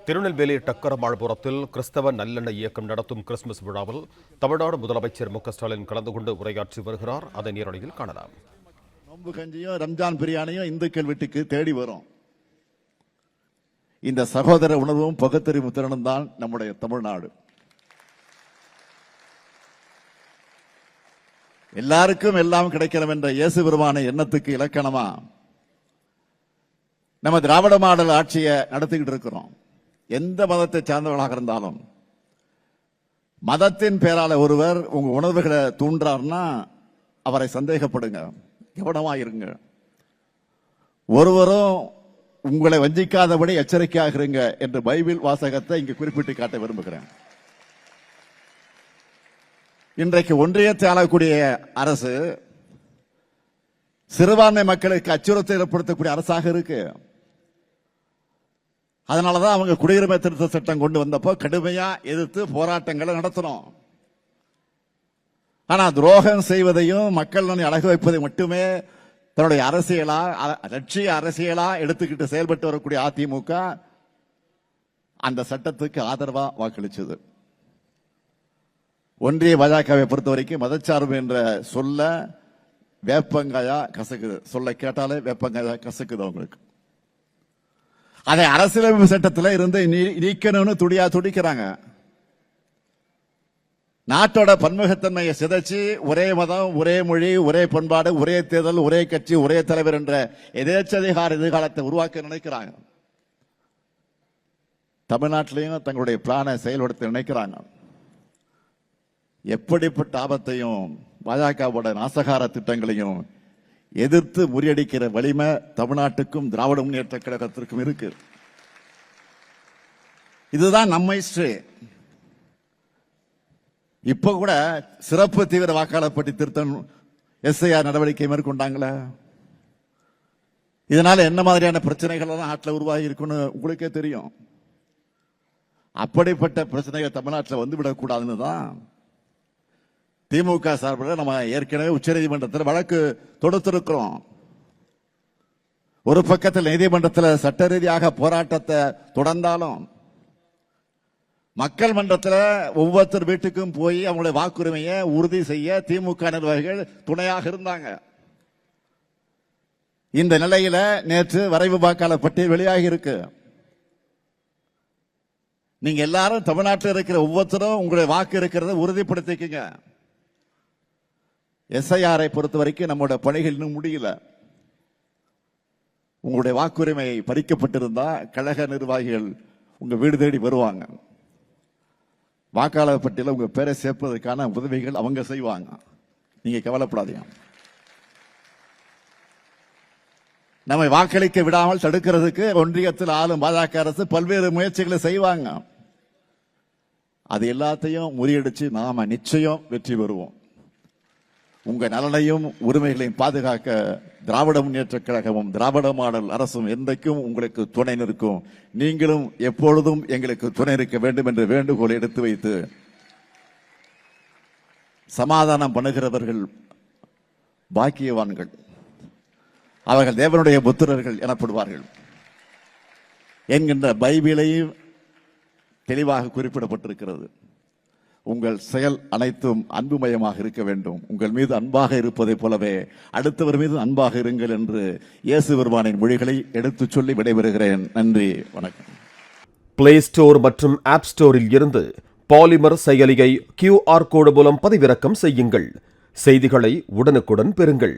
திருநெல்வேலி டக்கரமாழ்புரத்தில் கிறிஸ்தவ நல்லெண்ண இயக்கம் நடத்தும் கிறிஸ்துமஸ் விழாவில் தமிழ்நாடு முதலமைச்சர் மு.க.ஸ்டாலின் கலந்து கொண்டு உரையாற்றி வருகிறார். அதை நேரடியில் காணலாம். நோம்பு கஞ்சியும் ரம்ஜான் பிரியாணியும் இந்துக்கள் வீட்டுக்கு தேடி வரும். இந்த சகோதர உணர்வும் பகுத்தறிவு திறனும் தான் நம்முடைய தமிழ்நாடு. எல்லாருக்கும் எல்லாம் கிடைக்கணும் என்ற இயேசு பெருமான எண்ணத்துக்கு இலக்கணமா நம்ம திராவிட மாடல் ஆட்சியை நடத்திக்கிட்டு இருக்கிறோம். எந்த மதத்தை சார்ந்தவர்களாக இருந்தாலும் மதத்தின் பேரால ஒருவர் உங்க உணர்வுகளை தூண்டார்னா அவரை சந்தேகப்படுங்க, கவனமாயிருங்க. ஒருவரும் உங்களை வஞ்சிக்காதபடி எச்சரிக்கையாக இருங்க என்ற பைபிள் வாசகத்தை இங்கு குறிப்பிட்டு காட்ட விரும்புகிறேன். இன்றைக்கு ஒன்றியத்தை ஆளக்கூடிய அரசு சிறுபான்மை மக்களுக்கு அச்சுறுத்தல் ஏற்படுத்தக்கூடிய அரசாக இருக்கு. அதனாலதான் அவங்க குடியுரிமை திருத்த சட்டம் கொண்டு வந்தப்போ கடுமையா எதிர்த்து போராட்டங்களை நடத்தணும். ஆனா துரோகம் செய்வதையும் மக்கள் அழகு வைப்பதை மட்டுமே தன்னுடைய அரசியலா லட்சிய அரசியலா எடுத்துக்கிட்டு செயல்பட்டு வரக்கூடிய அதிமுக அந்த சட்டத்துக்கு ஆதரவா வாக்களிச்சது. ஒன்றிய பாஜகவை பொறுத்த வரைக்கும் மதச்சார்பு என்ற சொல்ல வேப்பங்காயா கசக்குது. சொல்ல கேட்டாலே வேப்பங்காயா கசக்குது அவங்களுக்கு. அதை அரசியலமைப்பு சட்டத்தில் இருந்து நீக்கணும்னு துடிக்கிறாங்க. நாட்டோட பன்முகத்தன்மையை சிதைச்சு ஒரே மதம், ஒரே மொழி, ஒரே பண்பாடு, ஒரே தேர்தல், ஒரே கட்சி, ஒரே தலைவர் என்ற எதேச்சதிகார எதிர்காலத்தை உருவாக்க நினைக்கிறாங்க. தமிழ்நாட்டிலையும் தங்களுடைய பிளானை செயல்படுத்த நினைக்கிறாங்க. எப்படிப்பட்ட ஆபத்தையும் பாஜகவோட நாசகார திட்டங்களையும் எதிர்த்து முறியடிக்கிற வலிமை தமிழ்நாட்டுக்கும் திராவிட முன்னேற்ற கழகத்திற்கும் இருக்கு. இதுதான் நம்ம ஹிஸ்டரி. இப்ப கூட சிறப்பு தீவிர வாக்காளர் பட்டி திருத்தம் எஸ்ஐஆர் நடவடிக்கை மேற்கொண்டாங்களே. இதனால என்ன மாதிரியான பிரச்சனைகள் எல்லாம் நாட்டில் உருவாகி இருக்குன்னு உங்களுக்கே தெரியும். அப்படிப்பட்ட பிரச்சனைகள் தமிழ்நாட்டில் வந்துவிடக்கூடாதுன்னு தான் திமுக சார்பில் நம்ம ஏற்கனவே உச்சநீதிமன்றத்தில் வழக்கு தொடுத்திருக்கிறோம். ஒரு பக்கத்தில் நீதிமன்றத்தில் சட்ட ரீதியாக போராட்டத்தை தொடர்ந்தாலும் மக்கள் மன்றத்தில் ஒவ்வொருத்தர் வீட்டுக்கும் போய் அவங்களுடைய வாக்குரிமையை உறுதி செய்ய திமுக நிர்வாகிகள் துணையாக இருந்தாங்க. இந்த நிலையில நேற்று வரைவு வாக்காளர் பட்டியல் வெளியாகி இருக்கு. நீங்க எல்லாரும் தமிழ்நாட்டில் இருக்கிற ஒவ்வொருத்தரும் உங்களுடைய வாக்கு இருக்கிறத உறுதிப்படுத்திக்கங்க. எஸ்ஐஆரை பொறுத்த வரைக்கும் நம்முடைய பணிகள் இன்னும் முடியல. உங்களுடைய வாக்குரிமை பறிக்கப்பட்டிருந்தா கழக நிர்வாகிகள் உங்க வீடு தேடி வருவாங்க. வாக்காளர் பட்டியல உங்க பேரை சேர்ப்பதற்கான உதவிகள் அவங்க செய்வாங்க. நீங்க கவலைப்படாதீங்க. நம்மை வாக்களிக்க விடாமல் தடுக்கிறதுக்கு ஒன்றியத்தில் ஆளும் பாஜக அரசு பல்வேறு முயற்சிகளை செய்வாங்க. அது எல்லாத்தையும் முறியடிச்சு நாம நிச்சயம் வெற்றி பெறுவோம். உங்க நலனையும் உரிமைகளையும் பாதுகாக்க திராவிட முன்னேற்ற கழகமும் திராவிட மாடல் அரசும் என்றைக்கும் உங்களுக்கு துணை நிற்கும். நீங்களும் எப்பொழுதும் எங்களுக்கு துணை இருக்க வேண்டும் என்ற வேண்டுகோளை எடுத்து வைத்து சமாதானம் பண்ணுகிறவர்கள் பாக்கியவான்கள், அவர்கள் தேவனுடைய புத்திரர்கள் எனப்படுவார்கள் என்கின்ற பைபிளையும் தெளிவாக குறிப்பிடப்பட்டிருக்கிறது. உங்கள் செயல் அனைத்தும் அன்புமயமாக இருக்க வேண்டும். உங்கள் மீது அன்பாக இருப்பதை போலவே அடுத்தவர் மீது அன்பாக இருங்கள் என்று இயேசு பெருமானின் மொழிகளை எடுத்துச் சொல்லி விடைபெறுகிறேன். நன்றி, வணக்கம். பிளே ஸ்டோர் மற்றும் ஆப் ஸ்டோரில் இருந்து பாலிமர் செயலியை QR கோடு மூலம் பதிவிறக்கம் செய்யுங்கள். செய்திகளை உடனுக்குடன் பெறுங்கள்.